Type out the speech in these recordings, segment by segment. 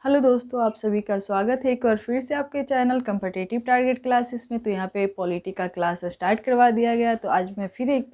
Hello दोस्तों, आप सभी का स्वागत है एक बार फिर से आपके चैनल कम्पिटिटिव टारगेट क्लासेस में। तो यहाँ पे पॉलिटी का क्लास स्टार्ट करवा दिया गया। तो आज मैं फिर एक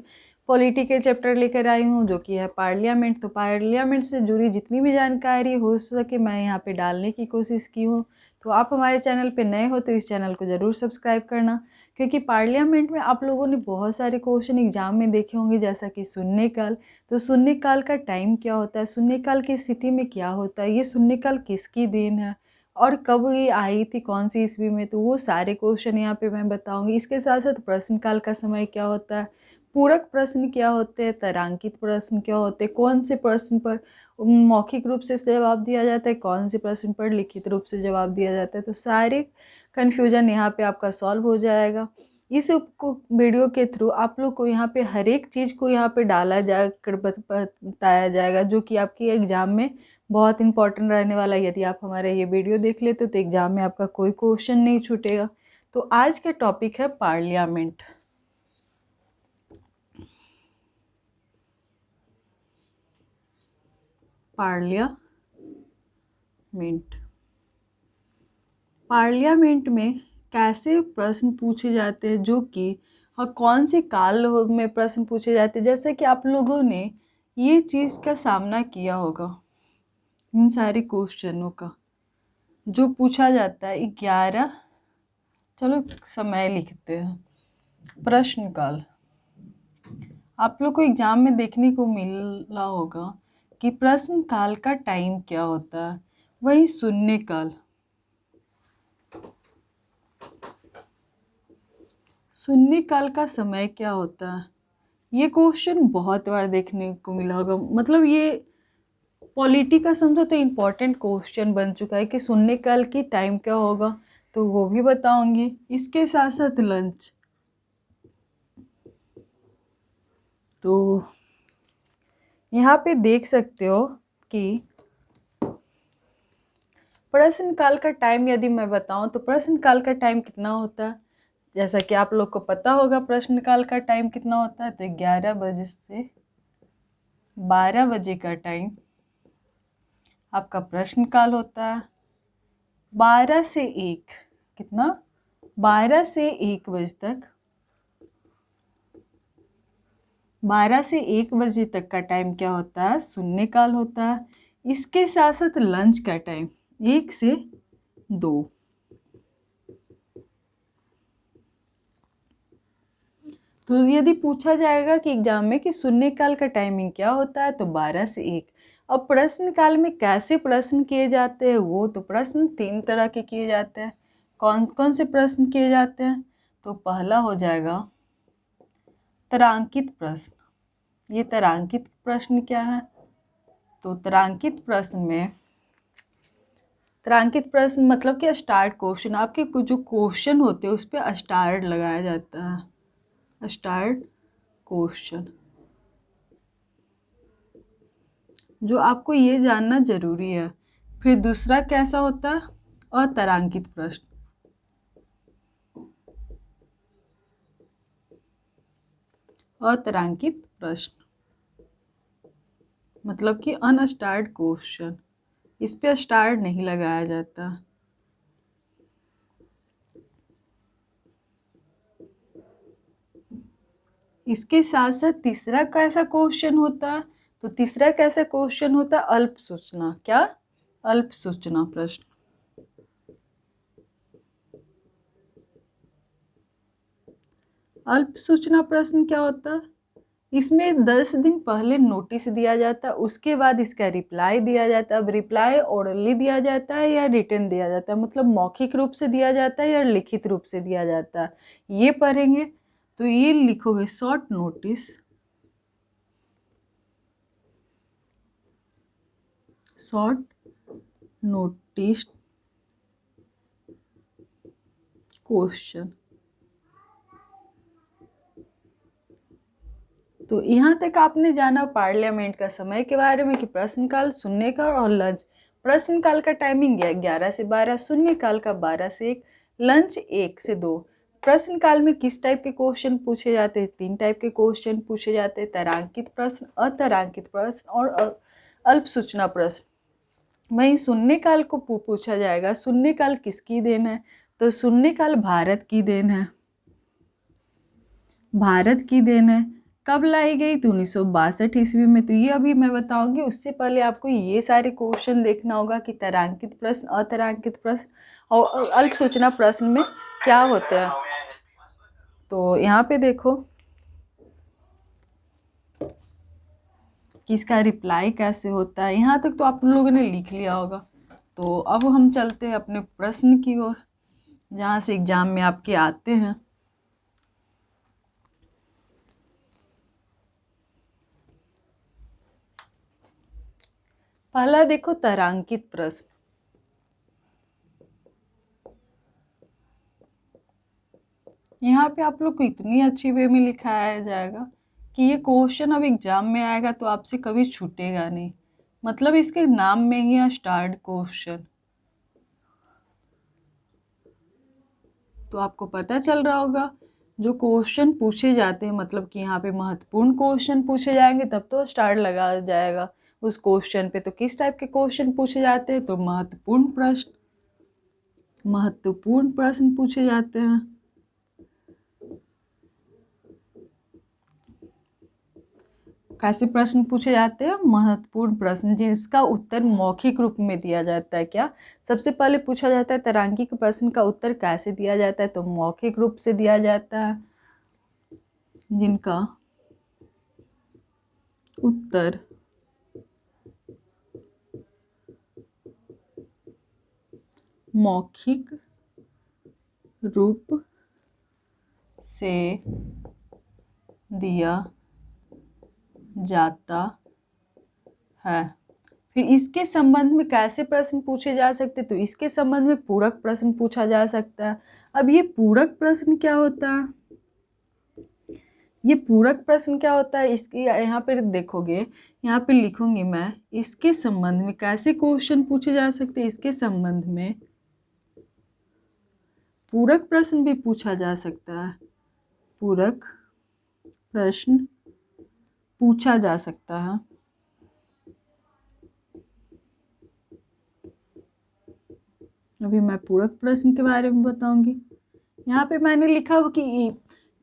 पॉलिटी के चैप्टर लेकर आई हूँ जो कि है पार्लियामेंट। तो पार्लियामेंट से जुड़ी जितनी भी जानकारी हो सके मैं यहाँ पे डालने की कोशिश की हूँ। तो आप हमारे चैनल पे नए हो तो इस चैनल को ज़रूर सब्सक्राइब करना, क्योंकि पार्लियामेंट में आप लोगों ने बहुत सारे क्वेश्चन एग्जाम में देखे होंगे, जैसा कि शून्यकाल। तो शून्यकाल का टाइम क्या होता है, शून्यकाल की स्थिति में क्या होता है, ये शून्यकाल किसकी देन है और कब ये आई थी, कौन सी ईस्वी में, तो वो सारे क्वेश्चन यहाँ पे मैं बताऊंगी। इसके साथ साथ प्रश्नकाल का समय क्या होता है, पूरक प्रश्न क्या होते हैं, तारांकित प्रश्न क्या होते हैं, कौन से प्रश्न पर मौखिक रूप से जवाब दिया जाता है, कौन से प्रश्न पर लिखित रूप से जवाब दिया जाता है। तो सारे कन्फ्यूजन यहाँ पे आपका सॉल्व हो जाएगा। इस वीडियो के थ्रू आप लोग को यहाँ पे हर एक चीज़ को यहाँ पे डाला जाकर बताया जाएगा, जो कि आपकी एग्ज़ाम में बहुत इंपॉर्टेंट रहने वाला है। यदि आप हमारा ये वीडियो देख लेते तो एग्ज़ाम में आपका कोई क्वेश्चन नहीं छूटेगा। तो आज का टॉपिक है पार्लियामेंट। पार्लियामेंट में कैसे प्रश्न पूछे जाते हैं, जो कि और कौन से काल में प्रश्न पूछे जाते हैं। जैसे कि आप लोगों ने ये चीज़ का सामना किया होगा, इन सारे क्वेश्चनों का जो पूछा जाता है 11, चलो समय लिखते हैं। प्रश्न काल आप लोग को एग्जाम में देखने को मिला होगा कि प्रश्न काल का टाइम क्या होता है। वही शून्य काल, शून्य काल का समय क्या होता है, ये क्वेश्चन बहुत बार देखने को मिला होगा। मतलब ये पॉलिटी का समझो तो इम्पोर्टेंट क्वेश्चन बन चुका है कि शून्य काल की टाइम क्या होगा, तो वो भी बताऊंगी। इसके साथ साथ लंच, तो यहाँ पे देख सकते हो कि प्रश्न काल का टाइम यदि मैं बताऊं तो प्रश्न काल का टाइम कितना होता है, जैसा कि आप लोग को पता होगा प्रश्न काल का टाइम कितना होता है। तो 11 बजे से 12 बजे का टाइम आपका प्रश्न काल होता है। 12 से 1 कितना, 12 से 1 बजे तक, 12 से 1 बजे तक का टाइम क्या होता है, शून्य काल होता है। इसके साथ साथ लंच का टाइम 1 से 2। तो यदि पूछा जाएगा कि एग्जाम में कि शून्य काल का टाइमिंग क्या होता है, तो 12 से 1। अब प्रश्न काल में कैसे प्रश्न किए जाते हैं, वो तो प्रश्न 3 तरह के किए जाते हैं। कौन कौन से प्रश्न किए जाते हैं, तो पहला हो जाएगा तारांकित प्रश्न। ये तारांकित प्रश्न क्या है, तो तारांकित प्रश्न में, तारांकित प्रश्न मतलब कि स्टार्ट क्वेश्चन, आपके जो क्वेश्चन होते हैं उस पर स्टार लगाया जाता है, स्टार्ट क्वेश्चन, जो आपको ये जानना जरूरी है। फिर दूसरा कैसा होता है, अतारांकित प्रश्न। अतारांकित प्रश्न मतलब कि अनस्टार्ड क्वेश्चन, इस पे स्टार नहीं लगाया जाता। इसके साथ साथ तीसरा कैसा क्वेश्चन होता है, तो तीसरा कैसा क्वेश्चन होता है, अल्प सूचना। क्या, अल्प सूचना प्रश्न। अल्प सूचना प्रश्न क्या होता है, इसमें 10 दिन पहले नोटिस दिया जाता है, उसके बाद इसका रिप्लाई दिया जाता है। अब रिप्लाई ओरली दिया जाता है या रिटन दिया जाता है, मतलब मौखिक रूप से दिया जाता है या लिखित रूप से दिया जाता है, ये पढ़ेंगे। तो ये लिखोगे short notice, short notice question. तो यहाँ तक आपने जाना पार्लियामेंट का समय के बारे में कि प्रश्नकाल, शून्यकाल और लंच। प्रश्नकाल का टाइमिंग 11 से 12, शून्यकाल का 12 से 1, लंच 1 से 2। प्रश्नकाल में किस टाइप के क्वेश्चन पूछे जाते हैं, 3 टाइप के क्वेश्चन पूछे जाते हैं, तारांकित प्रश्न, अतारांकित प्रश्न और अल्प सूचना प्रश्न। वहीं शून्य काल को पूछा जाएगा, शून्य काल किसकी देन है, तो शून्य काल भारत की देन है, भारत की देन है। कब लाई गई, तो 1962 ईस्वी में। तो ये अभी मैं बताऊंगी, उससे पहले आपको ये सारे क्वेश्चन देखना होगा कि तारांकित प्रश्न, अतारांकित प्रश्न और अल्प सूचना प्रश्न में क्या होता है। तो यहाँ पे देखो कि इसका रिप्लाई कैसे होता है। यहाँ तक तो आप लोगों ने लिख लिया होगा। तो अब हम चलते हैं अपने प्रश्न की ओर, जहाँ से एग्जाम में आपके आते हैं। पहला देखो तारांकित प्रश्न। यहाँ पे आप लोग को इतनी अच्छी वे में लिखाया जाएगा कि ये क्वेश्चन अब एग्जाम में आएगा तो आपसे कभी छूटेगा नहीं। मतलब इसके नाम में ही है स्टार्ट क्वेश्चन। तो आपको पता चल रहा होगा जो क्वेश्चन पूछे जाते हैं, मतलब कि यहाँ पे महत्वपूर्ण क्वेश्चन पूछे जाएंगे तब तो स्टार्ट लगा जाएगा उस क्वेश्चन पे। तो किस टाइप के क्वेश्चन पूछे जाते हैं, तो महत्वपूर्ण प्रश्न, महत्वपूर्ण प्रश्न पूछे जाते हैं। कैसे प्रश्न पूछे जाते हैं, महत्वपूर्ण प्रश्न जिसका उत्तर मौखिक रूप में दिया जाता है। क्या सबसे पहले पूछा जाता है तारांकिक प्रश्न का उत्तर कैसे दिया जाता है, तो मौखिक रूप से दिया जाता है, जिनका उत्तर मौखिक रूप से दिया जाता है। फिर इसके संबंध में कैसे प्रश्न पूछे जा सकते, तो इसके संबंध में पूरक प्रश्न पूछा जा सकता है। अब ये पूरक प्रश्न क्या होता है, ये पूरक प्रश्न क्या होता है, इसकी यहाँ पर देखोगे, यहाँ पे लिखूंगी मैं, इसके संबंध में कैसे क्वेश्चन पूछे जा सकते हैं। इसके संबंध में पूरक प्रश्न भी पूछा जा सकता है, पूरक प्रश्न पूछा जा सकता है। अभी मैं पूरक प्रश्न के बारे में बताऊंगी। यहाँ पे मैंने लिखा कि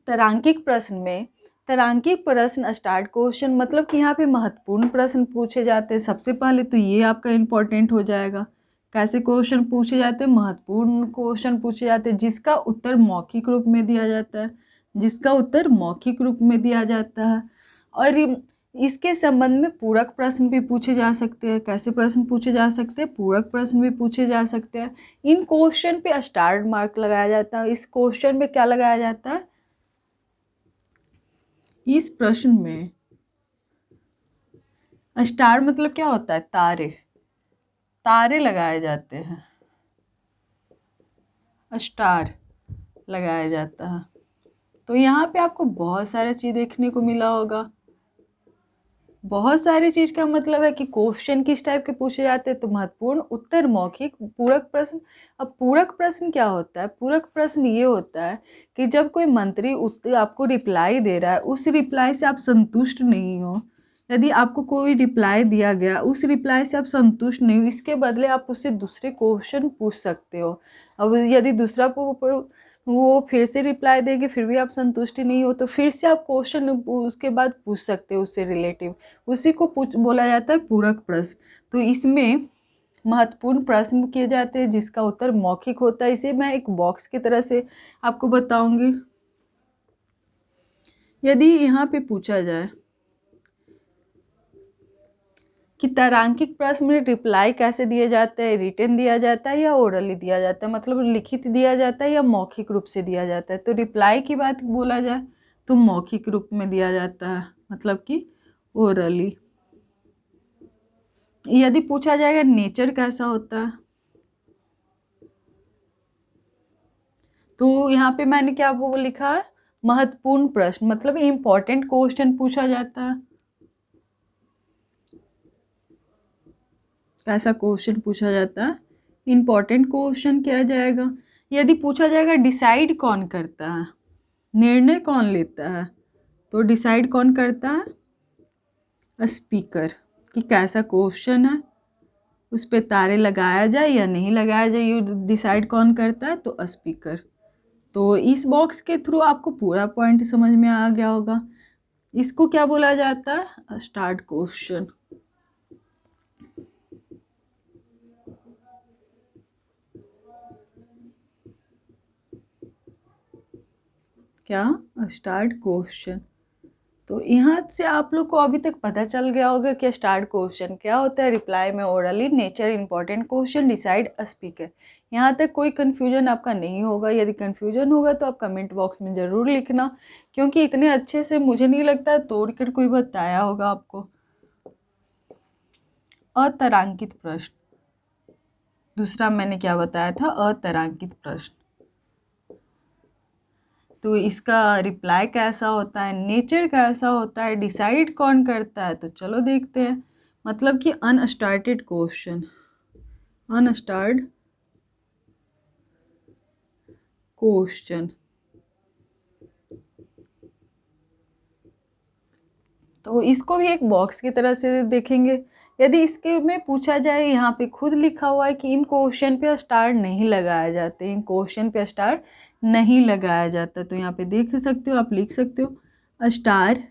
तारांकिक प्रश्न में, तारांकिक प्रश्न स्टार्ट क्वेश्चन, मतलब कि यहाँ पे महत्वपूर्ण प्रश्न पूछे जाते हैं। सबसे पहले तो ये आपका इम्पोर्टेंट हो जाएगा। कैसे क्वेश्चन पूछे जाते हैं, महत्वपूर्ण क्वेश्चन पूछे जाते हैं जिसका उत्तर मौखिक रूप में दिया जाता है, जिसका उत्तर मौखिक रूप में दिया जाता है। और इसके संबंध में पूरक प्रश्न भी पूछे जा सकते हैं। कैसे प्रश्न पूछे जा सकते हैं, पूरक प्रश्न भी पूछे जा सकते हैं। इन क्वेश्चन पे स्टार मार्क लगाया जाता है। इस क्वेश्चन में क्या लगाया जाता है, इस प्रश्न में स्टार मतलब क्या होता है, तारे, तारे लगाए जाते हैं, स्टार लगाया जाता है। तो यहाँ पे आपको बहुत सारी चीज़ देखने को मिला होगा। बहुत सारी चीज़ का मतलब है कि क्वेश्चन किस टाइप के पूछे जाते हैं, तो महत्वपूर्ण, उत्तर मौखिक, पूरक प्रश्न। अब पूरक प्रश्न क्या होता है, पूरक प्रश्न ये होता है कि जब कोई मंत्री उत्तर आपको रिप्लाई दे रहा है, उस रिप्लाई से आप संतुष्ट नहीं हो, यदि आपको कोई रिप्लाई दिया गया, उस रिप्लाई से आप संतुष्ट नहीं हो, इसके बदले आप उससे दूसरे क्वेश्चन पूछ सकते हो। अब यदि दूसरा वो फिर से रिप्लाई देंगे फिर भी आप संतुष्टि नहीं हो, तो फिर से आप क्वेश्चन उसके बाद पूछ सकते हो उससे रिलेटिव। उसी को बोला जाता है पूरक प्रश्न। तो इसमें महत्वपूर्ण प्रश्न किए जाते हैं जिसका उत्तर मौखिक होता है। इसे मैं एक बॉक्स की तरह से आपको बताऊंगी। यदि यहाँ पे पूछा जाए कि तारांकिक प्रश्न में रिप्लाई कैसे दिए जाते हैं, रिटन दिया जाता है या ओरली दिया जाता है, मतलब लिखित दिया जाता है या मौखिक रूप से दिया जाता है। तो रिप्लाई की बात बोला जाए तो मौखिक रूप में दिया जाता है, मतलब कि ओरली। यदि पूछा जाएगा नेचर कैसा होता है, तो यहाँ पे मैंने क्या वो लिखा है, महत्वपूर्ण प्रश्न, मतलब इम्पोर्टेंट क्वेश्चन पूछा जाता है। कैसा क्वेश्चन पूछा जाता है, इम्पोर्टेंट क्वेश्चन किया जाएगा। यदि पूछा जाएगा डिसाइड कौन करता है, निर्णय कौन लेता है, तो डिसाइड कौन करता है, स्पीकर। कि कैसा क्वेश्चन है, उस पे तारे लगाया जाए या नहीं लगाया जाए, ये डिसाइड कौन करता है? तो स्पीकर। तो इस बॉक्स के थ्रू आपको पूरा पॉइंट समझ में आ गया होगा। इसको क्या बोला जाता है? Start question. क्या? Start question. तो यहाँ से आप लोग को अभी तक पता चल गया होगा कि स्टार्ट क्वेश्चन क्या होता है। रिप्लाई में orally, nature important question, decide speaker. यहाँ तक कोई कन्फ्यूजन आपका नहीं होगा। यदि कन्फ्यूजन होगा तो आप कमेंट बॉक्स में ज़रूर लिखना, क्योंकि इतने अच्छे से मुझे नहीं लगता तोड़ कर कोई बताया होगा आपको। अतारांकित प्रश्न, दूसरा मैंने क्या बताया था? अतारांकित प्रश्न। तो इसका रिप्लाई कैसा होता है, नेचर कैसा होता है, डिसाइड कौन करता है? तो चलो देखते हैं। मतलब कि अनस्टार्टेड क्वेश्चन, अनस्टार्ड क्वेश्चन। तो इसको भी एक बॉक्स की तरह से देखेंगे। यदि इसके में पूछा जाए, यहाँ पे खुद लिखा हुआ है कि इन क्वेश्चन पे स्टार नहीं लगाया जाते, इन क्वेश्चन पे स्टार नहीं लगाया जाता, तो यहाँ पे देख सकते हो, आप लिख सकते हो स्टार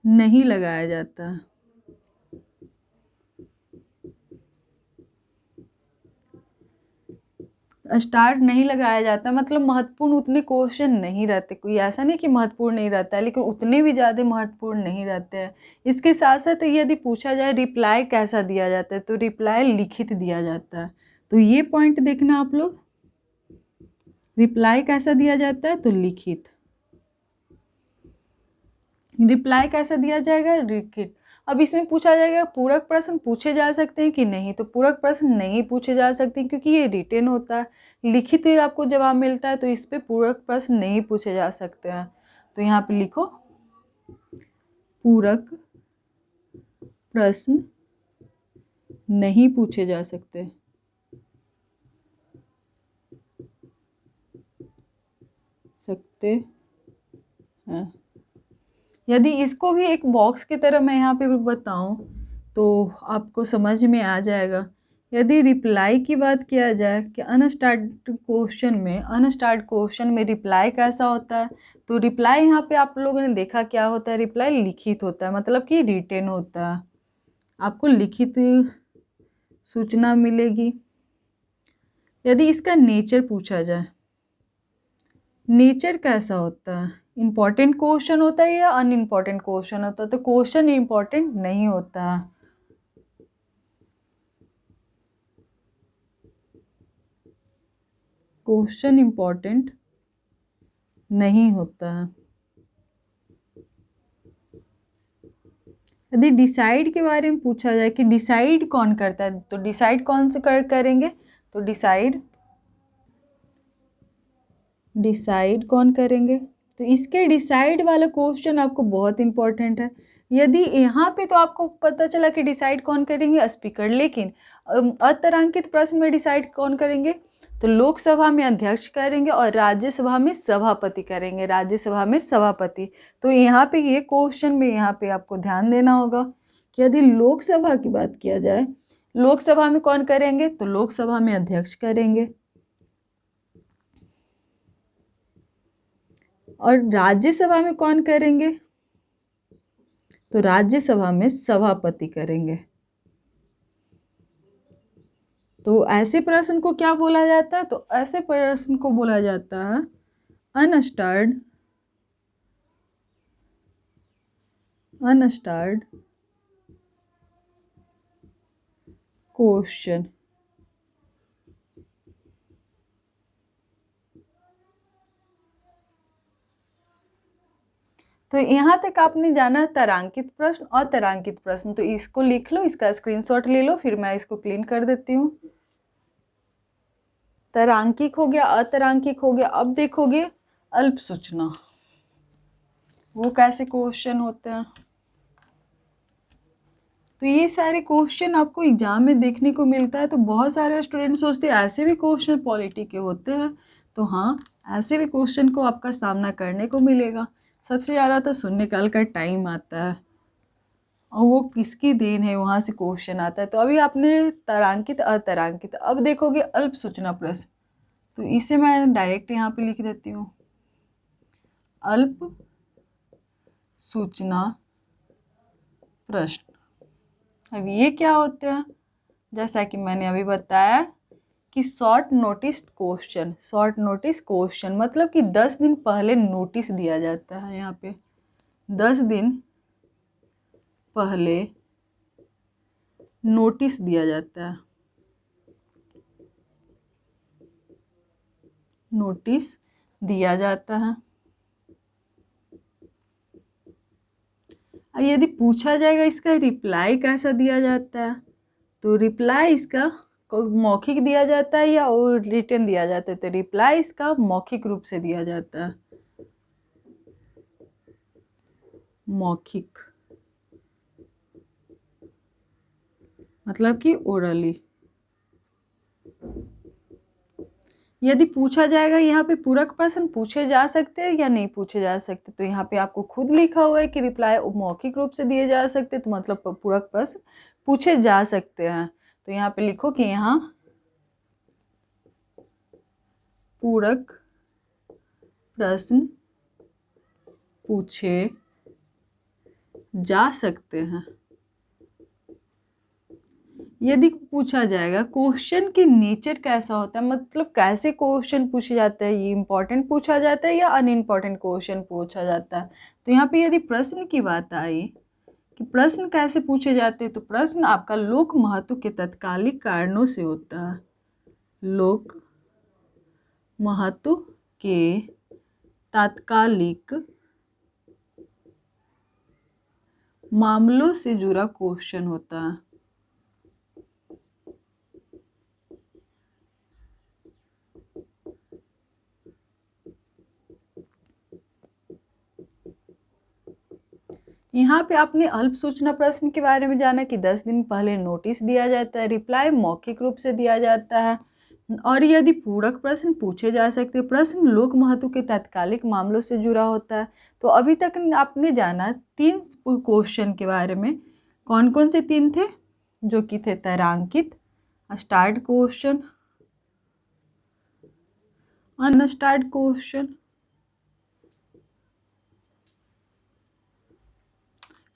नहीं लगाया जाता। स्टार नहीं लगाया जाता मतलब महत्वपूर्ण उतने क्वेश्चन नहीं रहते। कोई ऐसा नहीं कि महत्वपूर्ण नहीं रहता है, लेकिन उतने भी ज़्यादा महत्वपूर्ण नहीं रहते हैं। इसके साथ साथ यदि पूछा जाए रिप्लाई कैसा दिया जाता है, तो रिप्लाई लिखित दिया जाता है। तो ये पॉइंट देखना आप लोग, रिप्लाई कैसा दिया जाता है? तो लिखित। रिप्लाई कैसा दिया जाएगा? लिखित। अब इसमें पूछा जाएगा पूरक प्रश्न पूछे जा सकते हैं कि नहीं, तो पूरक प्रश्न नहीं पूछे जा सकते क्योंकि ये रिटेन होता है, लिखित ही आपको जवाब मिलता है, तो इस पे पूरक प्रश्न नहीं पूछे जा सकते हैं। तो यहाँ पे लिखो पूरक प्रश्न नहीं पूछे जा सकते। हैं। यदि इसको भी एक बॉक्स की तरह मैं यहाँ पे बताऊँ तो आपको समझ में आ जाएगा। यदि रिप्लाई की बात किया जाए कि अनस्टार्ट क्वेश्चन में रिप्लाई कैसा होता है, तो रिप्लाई यहाँ पे आप लोगों ने देखा क्या होता है? रिप्लाई लिखित होता है, मतलब कि रिटेन होता है, आपको लिखित सूचना मिलेगी। यदि इसका नेचर पूछा जाए, नेचर कैसा होता है? इम्पॉर्टेंट क्वेश्चन होता है या अनइम्पॉर्टेंट क्वेश्चन होता है? तो क्वेश्चन इम्पॉर्टेंट नहीं होता, क्वेश्चन इम्पॉर्टेंट नहीं होता है। यदि डिसाइड के बारे में पूछा जाए कि डिसाइड कौन करता है, तो डिसाइड कौन से करेंगे? तो डिसाइड कौन करेंगे? तो इसके डिसाइड वाला क्वेश्चन आपको बहुत इंपॉर्टेंट है। यदि यहाँ पे तो आपको पता चला कि डिसाइड कौन करेंगे? स्पीकर, लेकिन अतारांकित प्रश्न में डिसाइड कौन करेंगे? तो लोकसभा में अध्यक्ष करेंगे और राज्यसभा में सभापति करेंगे, राज्यसभा में सभापति। तो यहाँ पे ये क्वेश्चन में यहाँ पे आपको ध्यान देना होगा कि यदि लोकसभा की बात किया जाए, लोकसभा में कौन करेंगे? तो लोकसभा में अध्यक्ष करेंगे, और राज्यसभा में कौन करेंगे? तो राज्यसभा में सभापति करेंगे। तो ऐसे प्रश्न को क्या बोला जाता है? तो ऐसे प्रश्न को बोला जाता है अनस्टार्ड क्वेश्चन। तो यहाँ तक आपने जाना तारांकित प्रश्न और तारांकित प्रश्न। तो इसको लिख लो, इसका स्क्रीनशॉट ले लो, फिर मैं इसको क्लीन कर देती हूँ। तारांकिक हो गया, अतारांकिक हो गया। अब देखोगे अल्प सूचना, वो कैसे क्वेश्चन होते हैं। तो ये सारे क्वेश्चन आपको एग्जाम में देखने को मिलता है। तो बहुत सारे स्टूडेंट सोचते हैं ऐसे भी क्वेश्चन पॉलिटी के होते हैं। तो हाँ, ऐसे भी क्वेश्चन को आपका सामना करने को मिलेगा। सबसे ज़्यादा तो शून्यकाल का टाइम आता है। और वो किसकी देन है, वहाँ से क्वेश्चन आता है। तो अभी आपने तारांकित अतारांकित, अब देखोगे अल्प सूचना प्रश्न, तो इसे मैं डायरेक्ट यहाँ पे लिख देती हूँ, अल्प सूचना प्रश्न। अब ये क्या होते हैं, जैसा कि मैंने अभी बताया कि short notice question. Short notice question मतलब कि 10 दिन पहले नोटिस दिया जाता है। यहाँ पे 10 दिन पहले नोटिस दिया जाता है, नोटिस दिया जाता है। अब यदि पूछा जाएगा इसका रिप्लाई कैसा दिया जाता है, तो रिप्लाई इसका मौखिक दिया जाता है या रिटन दिया जाता है, तो रिप्लाई इसका मौखिक रूप से दिया जाता है, मौखिक मतलब कि ओरली। यदि पूछा जाएगा यहाँ पे पूरक प्रश्न पूछे जा सकते हैं या नहीं पूछे जा सकते, तो यहाँ पे आपको खुद लिखा हुआ है कि रिप्लाई मौखिक रूप से दिए जा सकते, तो मतलब पूरक प्रश्न पूछे जा सकते हैं। तो यहाँ पे लिखो कि यहाँ पूरक प्रश्न पूछे जा सकते हैं। यदि पूछा जाएगा क्वेश्चन की नेचर कैसा होता है, मतलब कैसे क्वेश्चन पूछे जाते हैं, ये इंपॉर्टेंट पूछा जाता है या अनइम्पॉर्टेंट क्वेश्चन पूछा जाता है। तो यहाँ पे यदि प्रश्न की बात आई कि प्रश्न कैसे पूछे जाते हैं, तो प्रश्न आपका लोक महत्व के तात्कालिक कारणों से होता है, लोक महत्व के तात्कालिक मामलों से जुड़ा क्वेश्चन होता है। यहाँ पे आपने अल्प सूचना प्रश्न के बारे में जाना कि 10 दिन पहले नोटिस दिया जाता है, रिप्लाई मौखिक रूप से दिया जाता है, और यदि पूरक प्रश्न पूछे जा सकते, प्रश्न लोक महत्व के तात्कालिक मामलों से जुड़ा होता है। तो अभी तक आपने जाना 3 क्वेश्चन के बारे में। कौन कौन से 3 थे, जो कि थे तारांकित, स्टार्ट क्वेश्चन, अनस्टार्ट क्वेश्चन,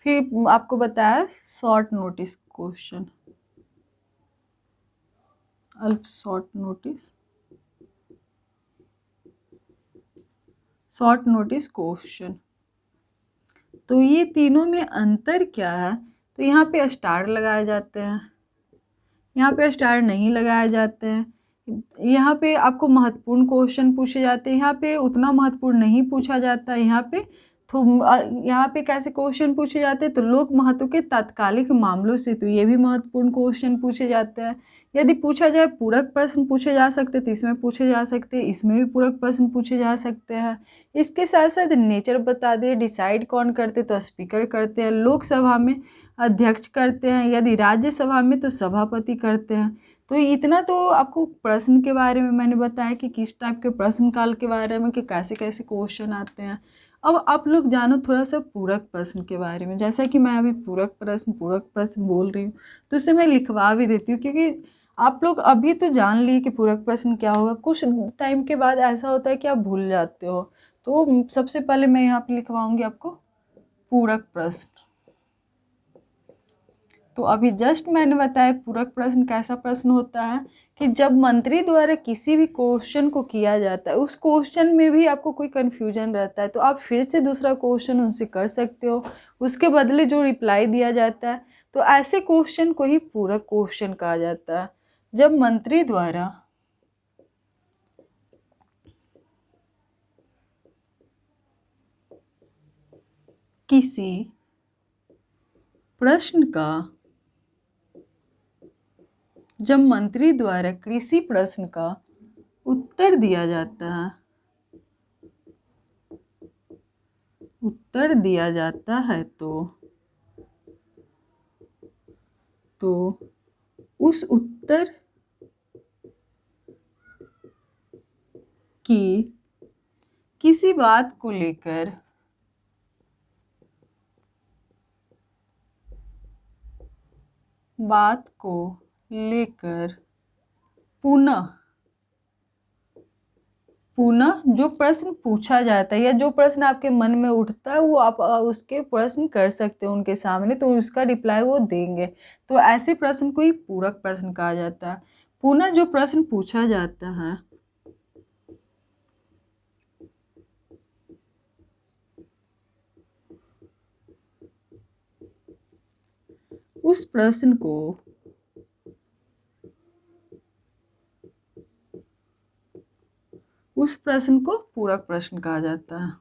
फिर आपको बताया शॉर्ट नोटिस क्वेश्चन, अल्प short notice, short notice question. तो ये तीनों में अंतर क्या है, तो यहाँ पे स्टार लगाए जाते हैं, यहाँ पे स्टार नहीं लगाए जाते हैं। यहाँ पे आपको महत्वपूर्ण क्वेश्चन पूछे जाते हैं, यहाँ पे उतना महत्वपूर्ण नहीं पूछा जाता है। यहाँ पे तो यहाँ पे कैसे क्वेश्चन पूछे जाते हैं, तो लोक महत्व के तात्कालिक मामलों से, तो ये भी महत्वपूर्ण क्वेश्चन पूछे जाते हैं। यदि पूछा जाए पूरक प्रश्न पूछे जा सकते, तो इसमें पूछे जा सकते हैं, इसमें भी पूरक प्रश्न पूछे जा सकते हैं। इसके साथ साथ नेचर बता दिए, डिसाइड कौन करते, तो स्पीकर करते हैं, लोकसभा में अध्यक्ष करते हैं, यदि राज्यसभा में तो सभापति करते हैं। तो इतना तो आपको प्रश्न के बारे में मैंने बताया कि किस टाइप के प्रश्न काल के बारे में, कि कैसे कैसे क्वेश्चन आते हैं। अब आप लोग जानो थोड़ा सा पूरक प्रश्न के बारे में। जैसा कि मैं अभी पूरक प्रश्न बोल रही हूँ, तो उसे मैं लिखवा भी देती हूँ, क्योंकि आप लोग अभी तो जान लिए कि पूरक प्रश्न क्या होगा, कुछ टाइम के बाद ऐसा होता है कि आप भूल जाते हो। तो सबसे पहले मैं यहाँ पे लिखवाऊंगी आपको पूरक प्रश्न। तो अभी जस्ट मैंने बताया पूरक प्रश्न कैसा प्रश्न होता है, कि जब मंत्री द्वारा किसी भी क्वेश्चन को किया जाता है, उस क्वेश्चन में भी आपको कोई कन्फ्यूजन रहता है, तो आप फिर से दूसरा क्वेश्चन उनसे कर सकते हो, उसके बदले जो रिप्लाई दिया जाता है, तो ऐसे क्वेश्चन को ही पूरक क्वेश्चन कहा जाता है। जब मंत्री द्वारा किसी प्रश्न का, जब मंत्री द्वारा कृषि प्रश्न का उत्तर दिया जाता है, उत्तर दिया जाता है, तो उस उत्तर की किसी बात को लेकर बात को लेकर पुनः जो प्रश्न पूछा जाता है या जो प्रश्न आपके मन में उठता है वो आप उसके प्रश्न कर सकते हो उनके सामने, तो उसका रिप्लाई वो देंगे। तो ऐसे प्रश्न को ही पूरक प्रश्न कहा जाता है। पुनः जो प्रश्न पूछा जाता है उस प्रश्न को पूरक प्रश्न कहा जाता है।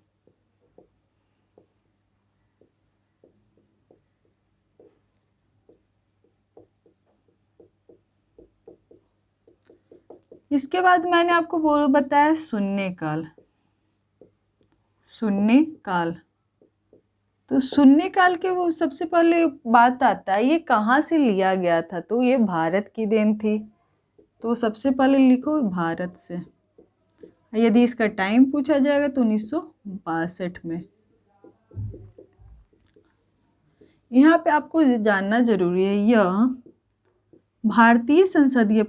इसके बाद मैंने आपको बताया शून्यकाल। तो शून्यकाल के वो सबसे पहले बात आता है ये कहाँ से लिया गया था, तो ये भारत की देन थी। तो सबसे पहले लिखो भारत से। यदि इसका टाइम पूछा जाएगा तो 1962 में। यहाँ पे आपको जानना जरूरी है, यह भारतीय संसदीय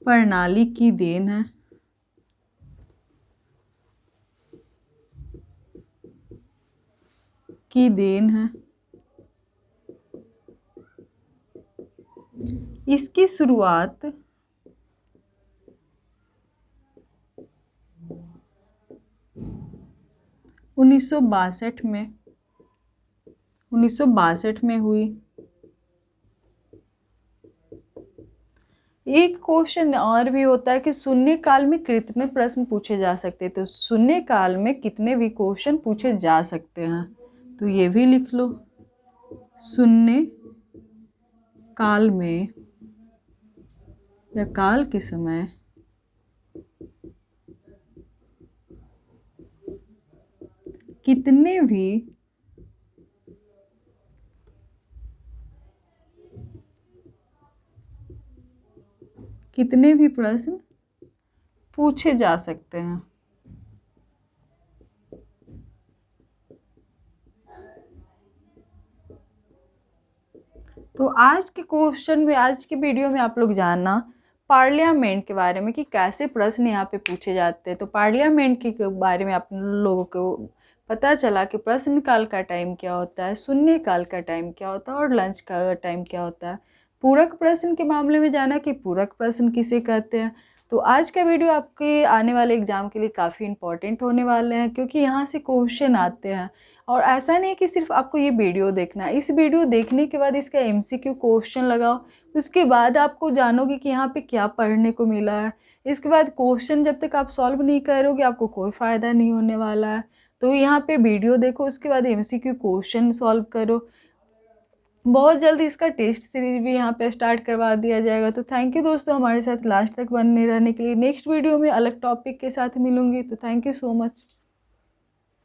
प्रणाली की देन है। इसकी शुरुआत 1962 में हुई। एक क्वेश्चन और भी होता है कि शून्य काल में कितने प्रश्न पूछे जा सकते हैं, तो शून्य काल में कितने भी क्वेश्चन पूछे जा सकते हैं, तो ये भी लिख लो। शून्य काल में या काल के समय कितने भी प्रश्न पूछे जा सकते हैं। तो आज के क्वेश्चन में, आज के वीडियो में आप लोग जानना पार्लियामेंट के बारे में कि कैसे प्रश्न यहाँ पे पूछे जाते हैं। तो पार्लियामेंट के बारे में आप लोगों को पता चला कि प्रश्न काल का टाइम क्या होता है, शून्य काल का टाइम क्या होता है और लंच का टाइम क्या होता है। पूरक प्रश्न के मामले में जाना कि पूरक प्रश्न किसे कहते हैं। तो आज का वीडियो आपके आने वाले एग्जाम के लिए काफ़ी इंपॉर्टेंट होने वाले हैं, क्योंकि यहाँ से क्वेश्चन आते हैं। और ऐसा नहीं है कि सिर्फ आपको ये वीडियो देखना है, इस वीडियो देखने के बाद इसका MCQ क्वेश्चन लगाओ, उसके बाद आपको जानोगे कि यहाँ पे क्या पढ़ने को मिला है। इसके बाद क्वेश्चन जब तक आप सॉल्व नहीं करोगे आपको कोई फ़ायदा नहीं होने वाला है। तो यहाँ पे वीडियो देखो, उसके बाद MCQ क्वेश्चन सॉल्व करो। बहुत जल्दी इसका टेस्ट सीरीज भी यहाँ पे स्टार्ट करवा दिया जाएगा। तो थैंक यू दोस्तों हमारे साथ लास्ट तक बने रहने के लिए। नेक्स्ट वीडियो में अलग टॉपिक के साथ मिलूंगी। तो थैंक यू सो मच।